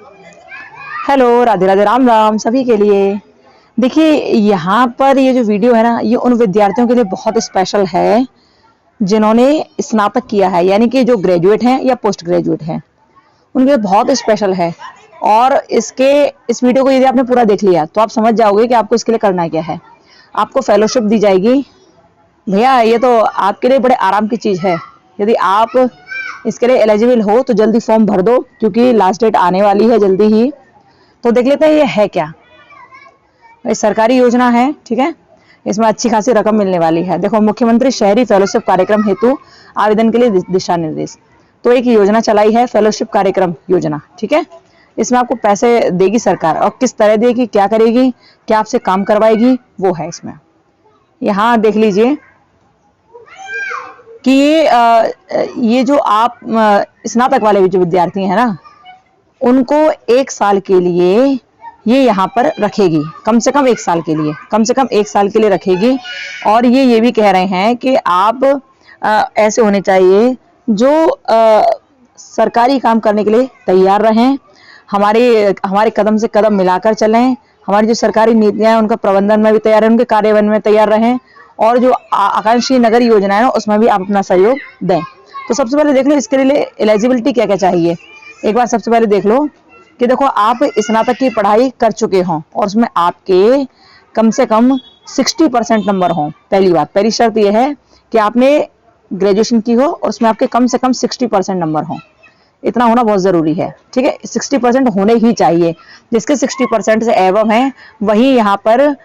Hello, Radhe Radhe, Ram Ram सभी के लिए। देखिए, यहाँ पर ये जो वीडियो है ना, ये उन विद्यार्थियों के लिए बहुत स्पेशल है जिन्होंने स्नातक किया है, यानी कि जो ग्रेजुएट हैं या पोस्ट ग्रेजुएट हैं, उनके लिए बहुत स्पेशल है। और इस वीडियो को यदि आपने पूरा देख लिया तो आप समझ जाओगे कि आपको इसके लिए करना क्या है। आपको फेलोशिप दी जाएगी। भैया, ये तो आपके लिए बड़े आराम की चीज़ है। यदि आप इसके लिए एलिजिबल हो तो जल्दी फॉर्म भर दो, क्योंकि लास्ट डेट आने वाली है जल्दी ही। तो देख लेते हैं ये है क्या। ये सरकारी योजना है, ठीक है। इसमें अच्छी खासी रकम मिलने वाली है। देखो, मुख्यमंत्री शहरी फेलोशिप कार्यक्रम हेतु आवेदन के लिए दिशा निर्देश। तो एक योजना चलाई है, फेलोशिप कार्यक्रम योजना, ठीक है। इसमें आपको पैसे देगी सरकार, और किस तरह देगी, क्या करेगी, क्या आपसे काम करवाएगी, वो है इसमें। यहाँ देख लीजिए कि ये जो आप स्नातक वाले जो विद्यार्थी हैं ना, उनको 1 साल के लिए ये यहाँ पर रखेगी। कम से कम 1 साल के लिए, कम से कम 1 साल के लिए रखेगी। और ये भी कह रहे हैं कि आप ऐसे होने चाहिए जो सरकारी काम करने के लिए तैयार रहें, हमारे कदम से कदम मिलाकर चलें, हमारी जो सरकारी नीतियां हैं उनका प्रबंधन में भी तैयार रहें, उनके कार्यान्वयन में तैयार रहें, और जो आकांक्षी नगर योजना है ना, उसमें भी आप अपना सहयोग दें। तो सबसे पहले देख लो इसके लिए एलिजिबिलिटी क्या क्या चाहिए। एक बार सबसे पहले देख लो कि देखो, आप स्नातक की पढ़ाई कर चुके हों और उसमें आपके कम से कम 60% नंबर हों। पहली बात, पहली शर्त यह है कि आपने ग्रेजुएशन की हो और उसमें आपके कम से कम 60% नंबर हों। इतना होना बहुत जरूरी है, ठीक है। 60% होने ही चाहिए। जिसके 60% से एबव हैं वही यहाँ पर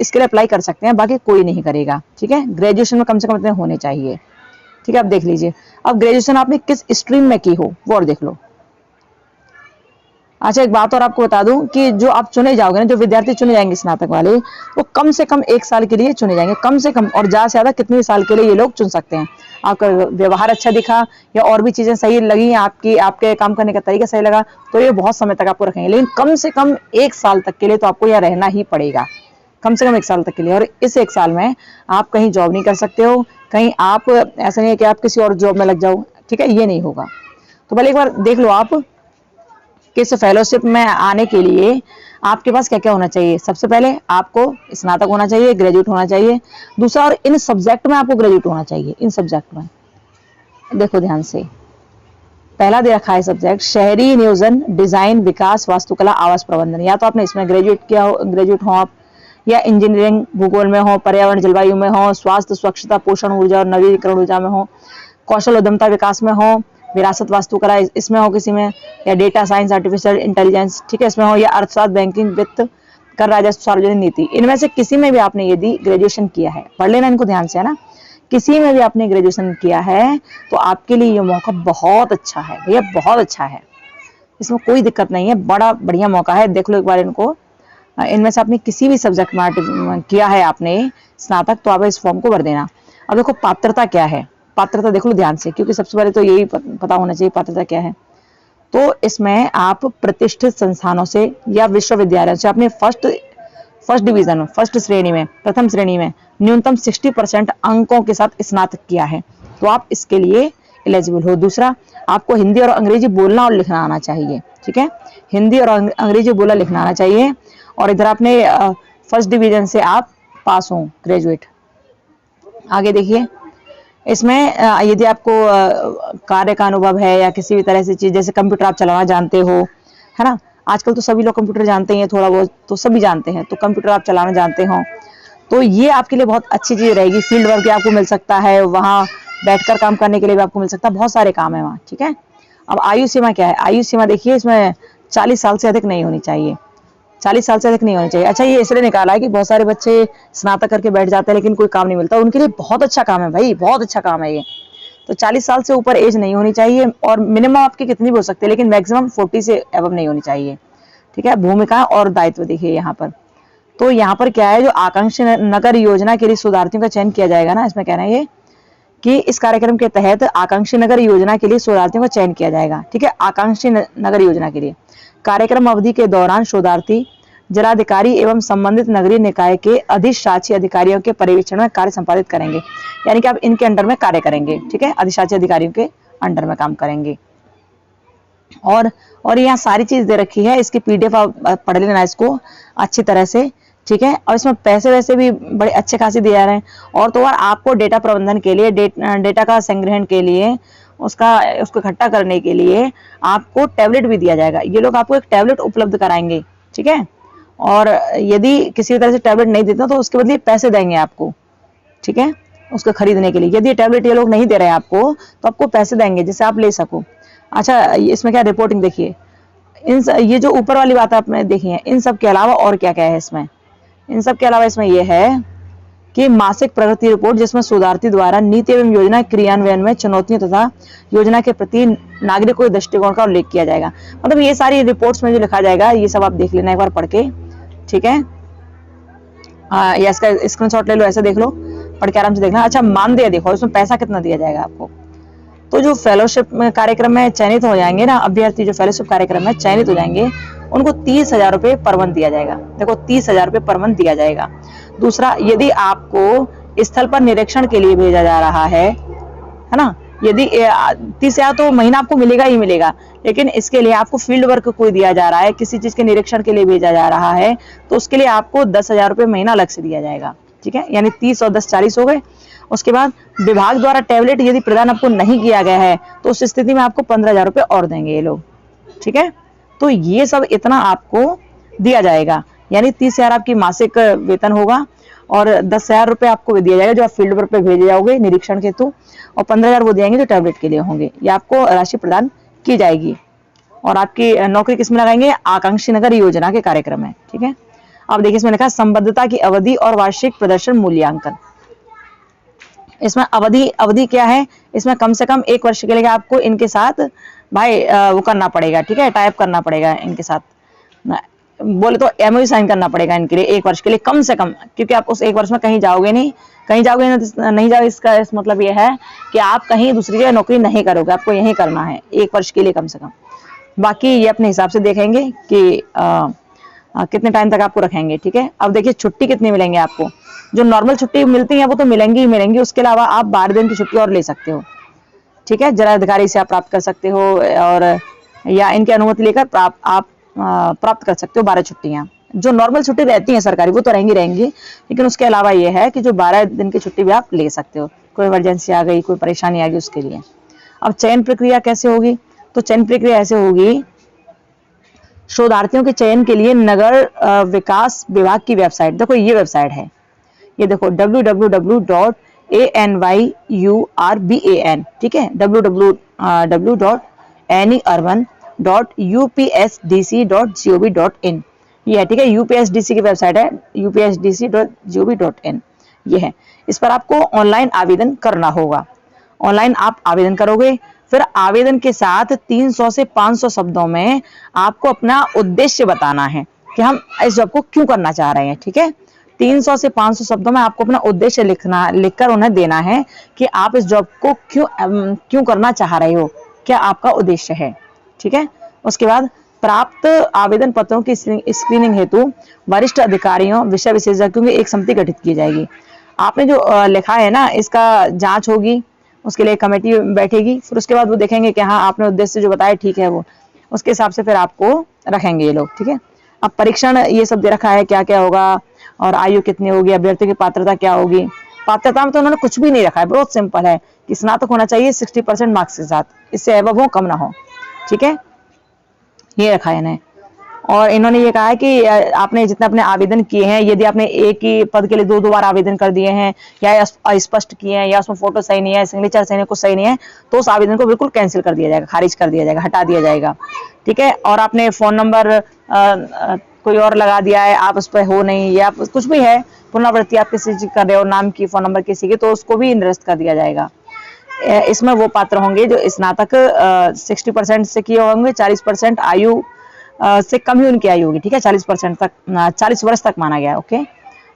इसके लिए अप्लाई कर सकते हैं, बाकी कोई नहीं करेगा, ठीक है। ग्रेजुएशन में कम से कम इतने होने चाहिए, ठीक है। अब देख लीजिए, अब ग्रेजुएशन आपने किस स्ट्रीम में की हो वो और देख लो। अच्छा, एक बात और आपको बता दूं कि जो आप चुने जाओगे ना, जो विद्यार्थी चुने जाएंगे स्नातक वाले, वो कम से कम 1 साल के लिए चुने जाएंगे, कम से कम। और ज्यादा से ज्यादा कितने साल के लिए ये लोग चुन सकते हैं। आपका व्यवहार अच्छा दिखा या और भी चीजें सही लगी, आपके काम करने का तरीका सही लगा, तो ये बहुत समय तक आपको रखेंगे। लेकिन कम से कम 1 साल तक के लिए तो आपको यहाँ रहना ही पड़ेगा, कम से कम 1 साल तक के लिए। और इस 1 साल में आप कहीं जॉब नहीं कर सकते हो, कहीं आप ऐसा नहीं है कि आप किसी और जॉब में लग जाओ, ठीक है, ये नहीं होगा। तो पहले एक बार देख लो आप कि इस फेलोशिप में आने के लिए आपके पास क्या क्या होना चाहिए। सबसे पहले आपको स्नातक होना चाहिए, ग्रेजुएट होना चाहिए। दूसरा, और इन सब्जेक्ट में आपको ग्रेजुएट होना चाहिए। इन सब्जेक्ट में देखो ध्यान से, पहला दे रखा है सब्जेक्ट शहरी नियोजन, डिजाइन, विकास, वास्तुकला, आवास प्रबंधन। या तो आपने इसमें ग्रेजुएट किया हो, ग्रेजुएट हो आप, या इंजीनियरिंग भूगोल में हो, पर्यावरण जलवायु में हो, स्वास्थ्य स्वच्छता पोषण ऊर्जा और नवीकरण ऊर्जा में हो, कौशल उद्यमता विकास में हो, विरासत वास्तुकला इसमें हो किसी में, या डेटा साइंस, आर्टिफिशियल इंटेलिजेंस, ठीक है, इसमें हो, या अर्थशास्त्र, बैंकिंग, वित्त, कर राजस्व, सार्वजनिक नीति। इनमें से किसी में भी आपने यदि ग्रेजुएशन किया है, पढ़ लेना इनको ध्यान से, है ना। किसी में भी आपने ग्रेजुएशन किया है तो आपके लिए ये मौका बहुत अच्छा है भैया, बहुत अच्छा है। इसमें कोई दिक्कत नहीं है, बड़ा बढ़िया मौका है। देख लो एक बार इनको। इनमें से आपने किसी भी सब्जेक्ट में किया है आपने स्नातक, तो आप इस फॉर्म को भर देना। अब देखो पात्रता क्या है, पात्रता देख लो ध्यान से, क्योंकि सबसे पहले तो यही पता होना चाहिए पात्रता क्या है। तो इसमें आप प्रतिष्ठित संस्थानों से या विश्वविद्यालयों से आपने फर्स्ट डिवीजन में, फर्स्ट श्रेणी में, प्रथम श्रेणी में न्यूनतम 60% अंकों के साथ स्नातक किया है, तो आप इसके लिए एलिजिबल हो। दूसरा, आपको हिंदी और अंग्रेजी बोलना और लिखना आना चाहिए, ठीक है। हिंदी और अंग्रेजी बोलना लिखना आना चाहिए। और इधर आपने फर्स्ट डिवीजन से आप पास हो, ग्रेजुएट। आगे देखिए, इसमें यदि आपको कार्य का अनुभव है या किसी भी तरह से चीज, जैसे कंप्यूटर आप चलाना जानते हो, है ना। आजकल तो सभी लोग कंप्यूटर जानते हैं, थोड़ा बहुत तो सभी जानते हैं, तो कंप्यूटर आप चलाना जानते हो तो ये आपके लिए बहुत अच्छी चीज रहेगी। फील्ड वर्क भी आपको मिल सकता है, वहाँ बैठकर काम करने के लिए भी आपको मिल सकता है, बहुत सारे काम है वहाँ, ठीक है। अब आयु सीमा क्या है, आयु सीमा देखिए, इसमें 40 साल से अधिक नहीं होनी चाहिए, 40 साल से अधिक नहीं होनी चाहिए। अच्छा, ये इसलिए निकाला है कि बहुत सारे बच्चे स्नातक करके बैठ जाते हैं लेकिन कोई काम नहीं मिलता, उनके लिए बहुत अच्छा काम है भाई, बहुत अच्छा काम है ये। तो 40 साल से ऊपर एज नहीं होनी चाहिए, और मिनिमम आपकी कितनी भी हो सकती है, लेकिन मैक्सिमम 40 से एबव नहीं होनी चाहिए, ठीक है। भूमिका और दायित्व देखिए यहाँ पर। तो यहाँ पर क्या है, जो आकांक्षी नगर योजना के लिए शोधार्थियों का चयन किया जाएगा ना, इसमें कहना है ये कि इस कार्यक्रम के तहत आकांक्षी नगर योजना के लिए शोधार्थियों का चयन किया जाएगा, ठीक है। आकांक्षी नगर योजना के लिए कार्यक्रम अवधि के दौरान शोधार्थी जिलाधिकारी एवं संबंधित नगरीय निकाय के अधिशासी अधिकारियों के पर्यवेक्षण में कार्य संपादित करेंगे, यानी कि आप इनके अंडर में कार्य करेंगे, ठीक है। अधिशासी अधिकारियों के अंडर में काम करेंगे। और यहाँ सारी चीज दे रखी है, इसकी पीडीएफ आप पढ़ लेना इसको अच्छी तरह से, ठीक है। और इसमें पैसे वैसे भी बड़े अच्छे खासे दिए जा रहे हैं। और तो और आपको डेटा प्रबंधन के लिए, डेटा का संग्रहण के लिए, उसको इकट्ठा करने के लिए आपको टैबलेट भी दिया जाएगा। ये लोग आपको एक टैबलेट उपलब्ध कराएंगे, ठीक है। और यदि किसी तरह से टैबलेट नहीं देते तो उसके बदले पैसे देंगे आपको, ठीक है, उसको खरीदने के लिए। यदि टैबलेट ये लोग नहीं दे रहे हैं आपको तो आपको पैसे देंगे जिससे आप ले सको। अच्छा, इसमें क्या रिपोर्टिंग देखिए, ये जो ऊपर वाली बात आपने देखी है, इन सब के अलावा और क्या क्या है इसमें। इन सब के अलावा इसमें यह है कि मासिक प्रगति रिपोर्ट, जिसमें शोधार्थी द्वारा नीति एवं योजना क्रियान्वयन में चुनौतियों तथा योजना के प्रति नागरिकों के दृष्टिकोण का उल्लेख किया जाएगा। मतलब ये सारी रिपोर्ट्स में जो लिखा जाएगा ये सब आप देख लेना एक बार पढ़ के, ठीक है। या इसका स्क्रीनशॉट ले लो, ऐसे देख लो, पढ़ के आराम से देखना। अच्छा, मानदेय देखो, इसमें पैसा कितना दिया जाएगा आपको। तो जो फेलोशिप कार्यक्रम में चयनित हो जाएंगे ना अभ्यर्थी, जो फेलोशिप कार्यक्रम में चयनित हो जाएंगे, उनको 30,000 रुपये पर मंथ दिया जाएगा। देखो, 30,000 रुपये पर मंथ दिया जाएगा। दूसरा, यदि आपको स्थल पर निरीक्षण के लिए भेजा जा रहा है ना, यदि 30,000 तो महीना आपको मिलेगा ही मिलेगा, लेकिन इसके लिए आपको फील्ड वर्क कोई दिया जा रहा है, किसी चीज के निरीक्षण के लिए भेजा जा रहा है, तो उसके लिए आपको 10,000 रुपये महीना अलग से दिया जाएगा, ठीक है। यानी 30 और 10 40 हो गए। उसके बाद विभाग द्वारा टैबलेट यदि प्रदान आपको नहीं किया गया है तो उस स्थिति में आपको 15,000 रुपये और देंगे ये लोग, ठीक है। तो ये सब इतना आपको दिया जाएगा, यानी 30,000 आपकी मासिक वेतन होगा और 10,000 रुपये आपको दिया जाएगा जो आप फील्ड वर्क पे भेजे जाओगे निरीक्षण के हेतु, और 15,000 वो देंगे जो टैबलेट के लिए होंगे। ये आपको राशि प्रदान की जाएगी। और आपकी नौकरी किसमें लगाएंगे, आकांक्षी नगर योजना के कार्यक्रम में, ठीक है। अब देखिए, इसमें लिखा संबद्धता की अवधि और वार्षिक प्रदर्शन मूल्यांकन। इसमें अवधि क्या है, इसमें कम से कम 1 वर्ष के लिए आपको इनके साथ भाई वो करना पड़ेगा, ठीक है, टाइप करना पड़ेगा इनके साथ, बोले तो एमओयू साइन करना पड़ेगा इनके लिए 1 वर्ष के लिए कम से कम, क्योंकि आप उस 1 वर्ष में कहीं जाओगे नहीं, नहीं जाओगे। इसका इस मतलब ये है कि आप कहीं दूसरी जगह नौकरी नहीं करोगे, आपको यहीं करना है 1 वर्ष के लिए कम से कम। बाकी ये अपने हिसाब से देखेंगे कि कितने टाइम तक आपको रखेंगे, ठीक है। अब देखिए, छुट्टी कितनी मिलेंगे आपको। जो नॉर्मल छुट्टी मिलती है वो तो मिलेंगी ही मिलेंगी, उसके अलावा आप 12 दिन की छुट्टी और ले सकते हो, ठीक है। जिलाधिकारी से आप प्राप्त कर सकते हो, और या इनकी अनुमति लेकर आप प्राप्त कर सकते हो 12 छुट्टियां। जो नॉर्मल छुट्टी रहती है सरकारी वो तो रहेंगी, लेकिन उसके अलावा ये है कि जो 12 दिन की छुट्टी भी आप ले सकते हो, कोई इमरजेंसी आ गई, कोई परेशानी आ गई उसके लिए। अब चयन प्रक्रिया कैसे होगी, तो चयन प्रक्रिया ऐसे होगी, शोधार्थियों के चयन के लिए नगर विकास विभाग की वेबसाइट, देखो ये वेबसाइट है, ये देखो www.anyurban, ठीक है, www.anyurban.upsdc.gov.in, ये है, ठीक है। यूपीएसडीसी की वेबसाइट है, upsdc.gov.in ये है। इस पर आपको ऑनलाइन आवेदन करना होगा। ऑनलाइन आप आवेदन करोगे, फिर आवेदन के साथ 300 से 500 शब्दों में आपको अपना उद्देश्य बताना है कि हम इस जॉब को क्यों करना चाह रहे हैं, ठीक है। 300 से 500 शब्दों में आपको अपना उद्देश्य लिखकर उन्हें देना है कि आप इस जॉब को क्यों करना चाह रहे हो, क्या आपका उद्देश्य है, ठीक है। उसके बाद प्राप्त आवेदन पत्रों की स्क्रीनिंग हेतु वरिष्ठ अधिकारियों, विषय विशेषज्ञों की एक समिति गठित की जाएगी। आपने जो लिखा है ना, इसका जांच होगी, उसके लिए कमेटी बैठेगी, फिर उसके बाद वो देखेंगे कि हाँ आपने उद्देश्य जो बताया ठीक है, वो उसके हिसाब से फिर आपको रखेंगे ये लोग, ठीक है। अब परीक्षण ये सब दे रखा है क्या क्या होगा, और आयु कितनी होगी, अभ्यर्थी की पात्रता क्या होगी। पात्रता में तो उन्होंने कुछ भी नहीं रखा है, बहुत सिंपल है कि स्नातक होना चाहिए 60% मार्क्स के साथ, इससे एबव हो कम ना हो, ठीक है, ये रखा है इन्हें। और इन्होंने ये कहा है कि आपने जितने अपने आवेदन किए हैं, यदि आपने एक ही पद के लिए 2 बार आवेदन कर दिए हैं, या अस्पष्ट किए हैं, या उसमें फोटो सही नहीं है, सिग्नेचर सही नहीं, कुछ सही नहीं है, तो उस आवेदन को बिल्कुल कैंसिल कर दिया जाएगा, खारिज कर दिया जाएगा, हटा दिया जाएगा, ठीक है। और आपने फोन नंबर कोई और लगा दिया है, आप उस पर हो नहीं, या कुछ भी है, पुनरावृत्ति आप किसी चीज कर रहे हो, नाम की, फोन नंबर किसी की, तो उसको भी निरस्त कर दिया जाएगा। इसमें वो पात्र होंगे जो स्नातक 60% से किए होंगे, 40% आयु से कम ही उनकी आयु होगी, ठीक है, 40% तक, 40 वर्ष तक माना गया, ओके।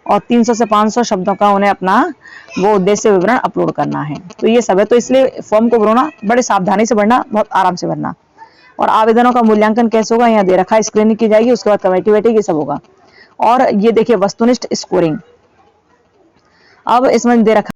और 300 से 500 शब्दों का उन्हें अपना वो उद्देश्य विवरण अपलोड करना है। तो ये सब है, तो इसलिए फॉर्म को भरना बड़े सावधानी से भरना, बहुत आराम से भरना। और आवेदनों का मूल्यांकन कैसे होगा, यहाँ दे रखा है, स्क्रीनिंग की जाएगी, उसके बाद कमेटी बैठेगी, सब होगा। और ये देखिए वस्तुनिष्ठ स्कोरिंग, अब इसमें दे रखा